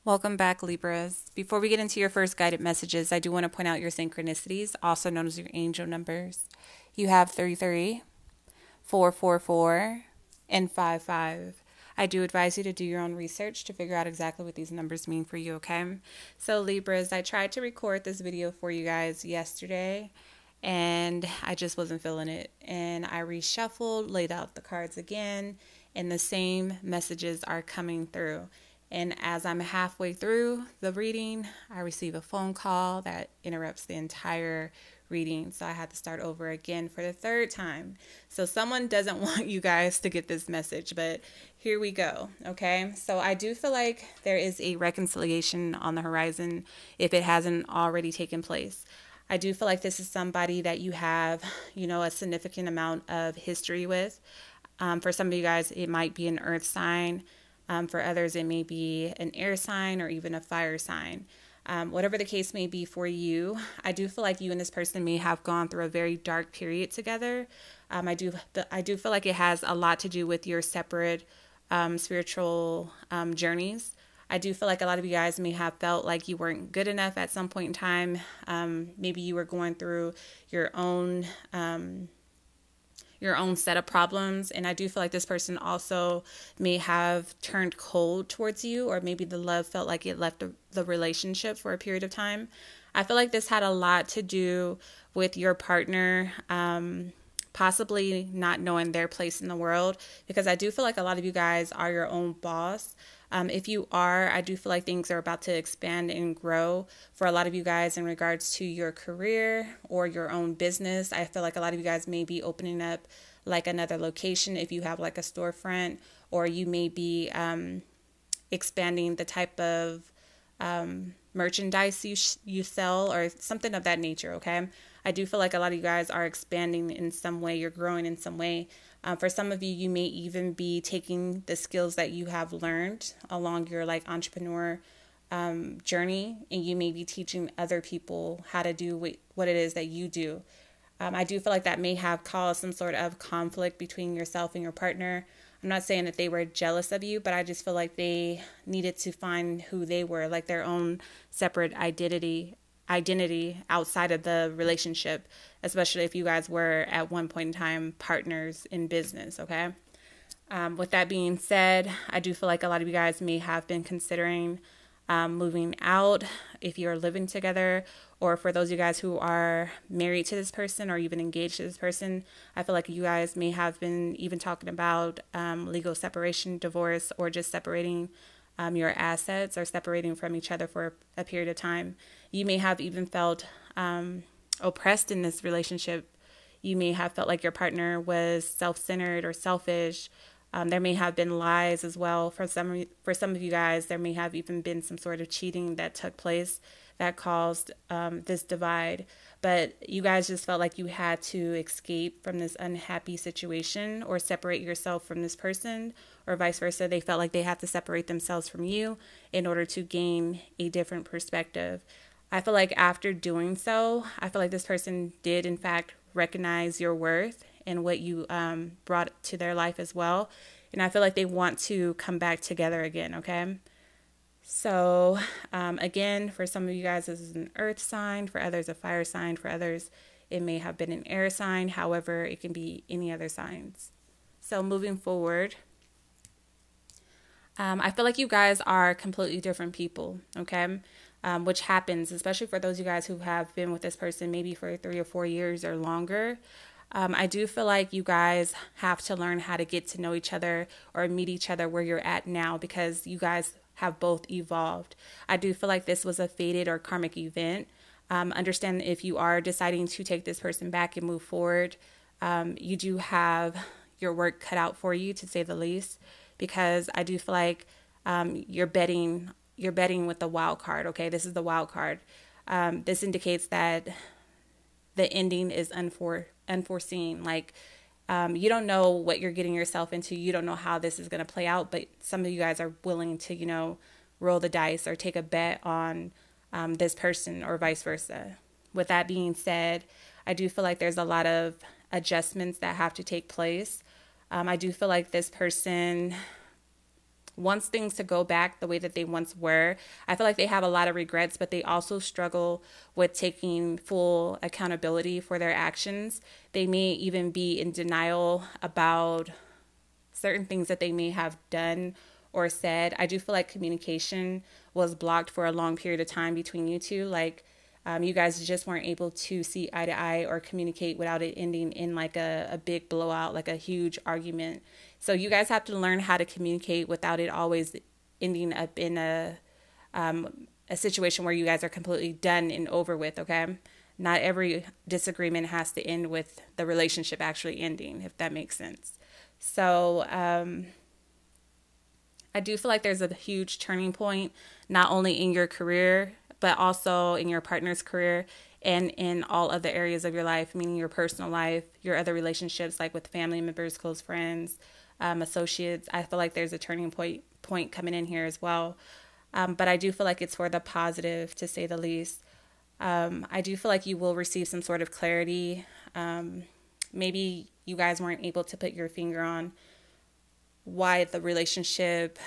Welcome back, Libras. Before we get into your first guided messages, I do want to point out your synchronicities, also known as your angel numbers. You have 33, 444, and 55. I do advise you to do your own research to figure out exactly what these numbers mean for you, okay? So, Libras, I tried to record this video for you guys yesterday, and I just wasn't feeling it. And I reshuffled, laid out the cards again, and the same messages are coming through. And as I'm halfway through the reading, I receive a phone call that interrupts the entire reading. So I had to start over again for the third time. So someone doesn't want you guys to get this message, but here we go. Okay. So I do feel like there is a reconciliation on the horizon if it hasn't already taken place. I do feel like this is somebody that you have, a significant amount of history with. For some of you guys, it might be an earth sign. For others, it may be an air sign or even a fire sign. Whatever the case may be for you, I do feel like you and this person may have gone through a very dark period together. I do feel like it has a lot to do with your separate spiritual journeys. I do feel like a lot of you guys may have felt like you weren't good enough at some point in time. Maybe you were going through your own set of problems. And I do feel like this person also may have turned cold towards you, or maybe the love felt like it left the relationship for a period of time. I feel like this had a lot to do with your partner possibly not knowing their place in the world, because I do feel like a lot of you guys are your own boss. If you are, I do feel like things are about to expand and grow for a lot of you guys in regards to your career or your own business. I feel like a lot of you guys may be opening up like another location if you have like a storefront, or you may be expanding the type of merchandise you sell or something of that nature, okay? I do feel like a lot of you guys are expanding in some way. You're growing in some way. For some of you, you may even be taking the skills that you have learned along your like entrepreneur journey, and you may be teaching other people how to do what it is that you do. I do feel like that may have caused some sort of conflict between yourself and your partner. I'm not saying that they were jealous of you, but I just feel like they needed to find who they were, like their own separate identity outside of the relationship, especially if you guys were at one point in time partners in business, okay? With that being said, I do feel like a lot of you guys may have been considering moving out if you're living together, or for those of you guys who are married to this person or even engaged to this person, I feel like you guys may have been even talking about legal separation, divorce, or just separating your assets or separating from each other for a period of time. You may have even felt oppressed in this relationship. You may have felt like your partner was self-centered or selfish. There may have been lies as well. For some of you guys, there may have even been some sort of cheating that took place that caused this divide. But you guys just felt like you had to escape from this unhappy situation or separate yourself from this person, or vice versa. They felt like they had to separate themselves from you in order to gain a different perspective. I feel like after doing so, I feel like this person did in fact recognize your worth and what you brought to their life as well. And I feel like they want to come back together again, okay? So again, for some of you guys, this is an earth sign. For others, a fire sign. For others, it may have been an air sign. However, it can be any other signs. So moving forward, I feel like you guys are completely different people, okay? Which happens, especially for those of you guys who have been with this person maybe for 3 or 4 years or longer. I do feel like you guys have to learn how to get to know each other or meet each other where you're at now, because you guys have both evolved. I do feel like this was a fated or karmic event. Understand if you are deciding to take this person back and move forward, you do have your work cut out for you, to say the least, because I do feel like you're betting with the wild card. Okay, this is the wild card. This indicates that the ending is unforeseen. Like you don't know what you're getting yourself into. You don't know how this is going to play out, but some of you guys are willing to, roll the dice or take a bet on this person or vice versa. With that being said, I do feel like there's a lot of adjustments that have to take place. I do feel like this person wants things to go back the way that they once were. I feel like they have a lot of regrets, but they also struggle with taking full accountability for their actions. They may even be in denial about certain things that they may have done or said. I do feel like communication was blocked for a long period of time between you two. Like, you guys just weren't able to see eye to eye or communicate without it ending in like a big blowout, like a huge argument. So you guys have to learn how to communicate without it always ending up in a situation where you guys are completely done and over with, okay? Not every disagreement has to end with the relationship actually ending, if that makes sense. So I do feel like there's a huge turning point, not only in your career, but also in your partner's career and in all other areas of your life, meaning your personal life, your other relationships, like with family members, close friends, associates. I feel like there's a turning point coming in here as well. But I do feel like it's for the positive, to say the least. I do feel like you will receive some sort of clarity. Maybe you guys weren't able to put your finger on why the relationship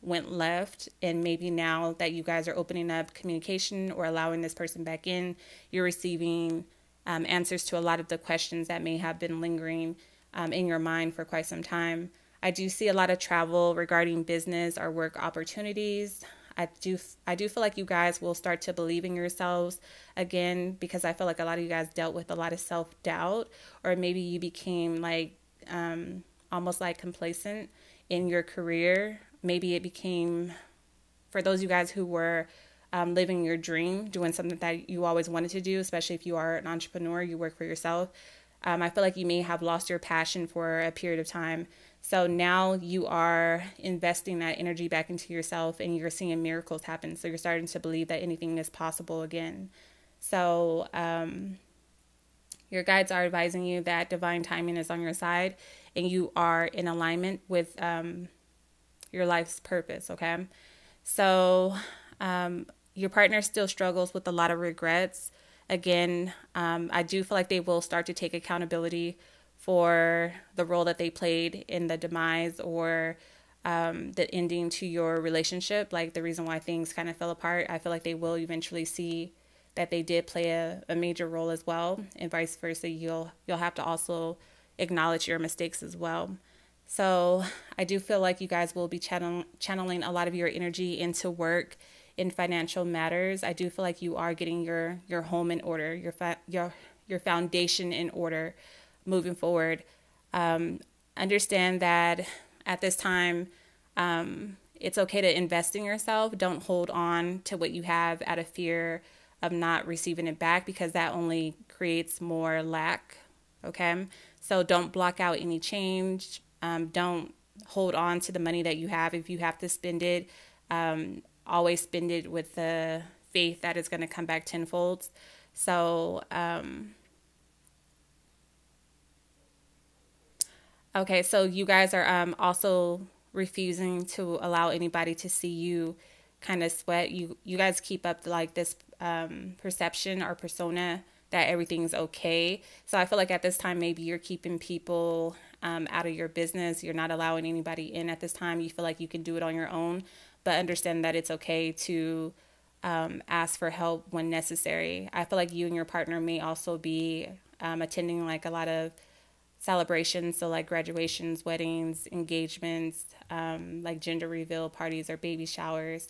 went left, and maybe now that you guys are opening up communication or allowing this person back in, you're receiving answers to a lot of the questions that may have been lingering in your mind for quite some time. I do see a lot of travel regarding business or work opportunities. I do feel like you guys will start to believe in yourselves again, because I feel like a lot of you guys dealt with a lot of self-doubt, or maybe you became like almost like complacent in your career. Maybe it became, for those of you guys who were living your dream, doing something that you always wanted to do, especially if you are an entrepreneur, you work for yourself. I feel like you may have lost your passion for a period of time. So now you are investing that energy back into yourself, and you're seeing miracles happen. So you're starting to believe that anything is possible again. So your guides are advising you that divine timing is on your side, and you are in alignment with your life's purpose, okay? So your partner still struggles with a lot of regrets. Again, I do feel like they will start to take accountability for the role that they played in the demise or the ending to your relationship, like the reason why things kind of fell apart. I feel like they will eventually see that they did play a major role as well, and vice versa. You'll have to also acknowledge your mistakes as well. So I do feel like you guys will be channeling a lot of your energy into work in financial matters. I do feel like you are getting your home in order, your foundation in order moving forward. Understand that at this time, it's okay to invest in yourself. Don't hold on to what you have out of fear of not receiving it back, because that only creates more lack. Okay. So don't block out any change. Don't hold on to the money that you have. If you have to spend it, always spend it with the faith that it's going to come back tenfold. So, okay, so you guys are also refusing to allow anybody to see you kind of sweat. You guys keep up like this perception or persona that everything's okay. So I feel like at this time, maybe you're keeping people out of your business. You're not allowing anybody in at this time. You feel like you can do it on your own, but understand that it's okay to ask for help when necessary. I feel like you and your partner may also be attending like a lot of celebrations, so like graduations, weddings, engagements, like gender reveal parties or baby showers.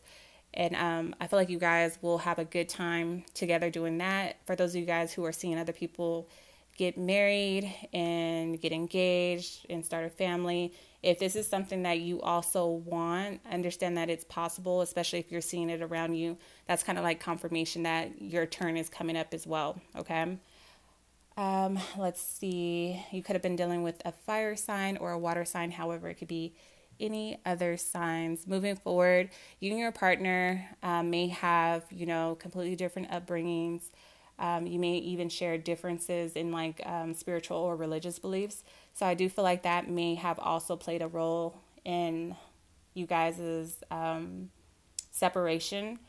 And I feel like you guys will have a good time together doing that. For those of you guys who are seeing other people get married and get engaged and start a family, if this is something that you also want, understand that it's possible, especially if you're seeing it around you. That's kind of like confirmation that your turn is coming up as well, okay? Let's see. You could have been dealing with a fire sign or a water sign. However, it could be any other signs. Moving forward, you and your partner may have, completely different upbringings. You may even share differences in like spiritual or religious beliefs. So I do feel like that may have also played a role in you guys' separation.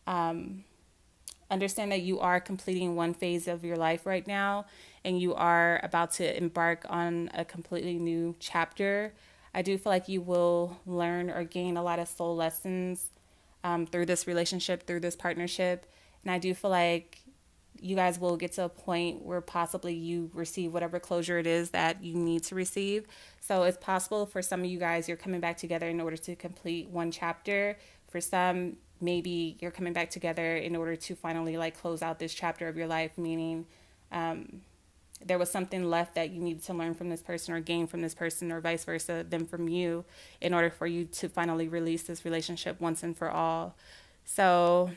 Understand that you are completing one phase of your life right now, and you are about to embark on a completely new chapter. I do feel like you will learn or gain a lot of soul lessons through this relationship, through this partnership. And I do feel like you guys will get to a point where possibly you receive whatever closure it is that you need to receive. So it's possible for some of you guys, you're coming back together in order to complete one chapter. For some, maybe you're coming back together in order to finally like close out this chapter of your life, meaning there was something left that you needed to learn from this person or gain from this person, or vice versa, them from you, in order for you to finally release this relationship once and for all. So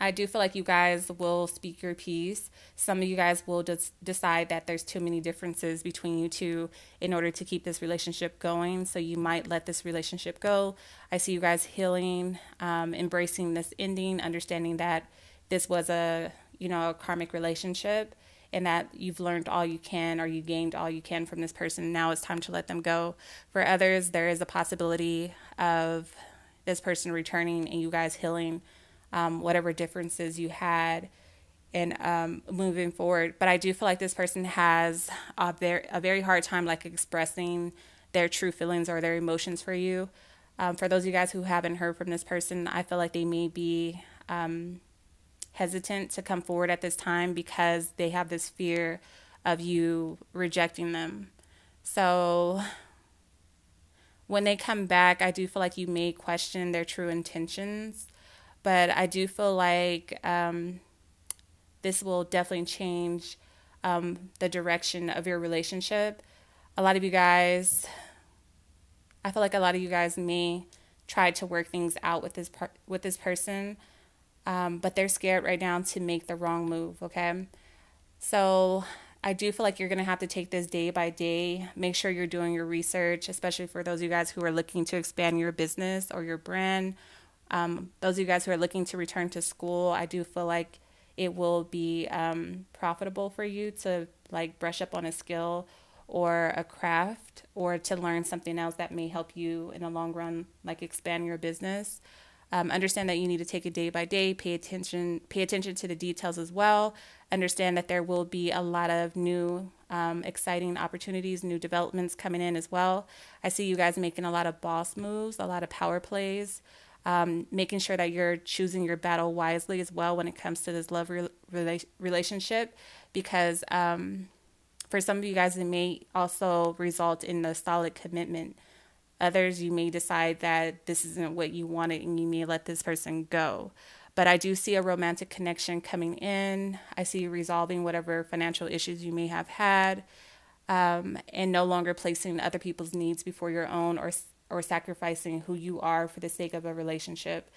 I do feel like you guys will speak your piece. Some of you guys will just decide that there's too many differences between you two in order to keep this relationship going. So you might let this relationship go. I see you guys healing, embracing this ending, understanding that this was a karmic relationship, and that you've learned all you can, or you gained all you can from this person. Now it's time to let them go. For others, there is a possibility of this person returning and you guys healing whatever differences you had and moving forward. But I do feel like this person has a very hard time like expressing their true feelings or their emotions for you. For those of you guys who haven't heard from this person, I feel like they may be hesitant to come forward at this time because they have this fear of you rejecting them. So when they come back, I do feel like you may question their true intentions, but I do feel like this will definitely change the direction of your relationship. I feel like a lot of you guys may try to work things out with this person, but they're scared right now to make the wrong move, okay? So I do feel like you're going to have to take this day by day. Make sure you're doing your research, especially for those of you guys who are looking to expand your business or your brand. Those of you guys who are looking to return to school, I do feel like it will be profitable for you to like brush up on a skill or a craft, or to learn something else that may help you in the long run, like expand your business. Understand that you need to take it day by day, pay attention to the details as well. Understand that there will be a lot of new exciting opportunities, new developments coming in as well. I see you guys making a lot of boss moves, a lot of power plays, making sure that you're choosing your battle wisely as well when it comes to this love relationship, because for some of you guys, it may also result in a solid commitment. Others, you may decide that this isn't what you wanted and you may let this person go. But I do see a romantic connection coming in. I see you resolving whatever financial issues you may have had, and no longer placing other people's needs before your own, or sacrificing who you are for the sake of a relationship.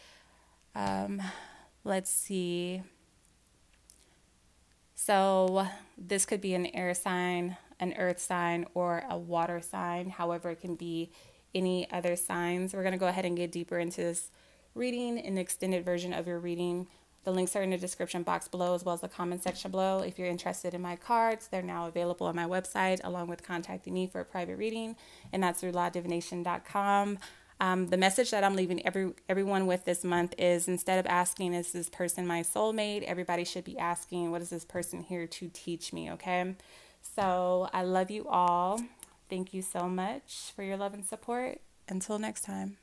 Let's see. So this could be an air sign, an earth sign, or a water sign. However, it can be any other signs. We're going to go ahead and get deeper into this reading, an extended version of your reading. The links are in the description box below, as well as the comment section below. If you're interested in my cards, they're now available on my website, along with contacting me for a private reading, and that's through lawdivination.com. The message that I'm leaving everyone with this month is, instead of asking, is this person my soulmate? Everybody should be asking, what is this person here to teach me, okay? So I love you all. Thank you so much for your love and support. Until next time.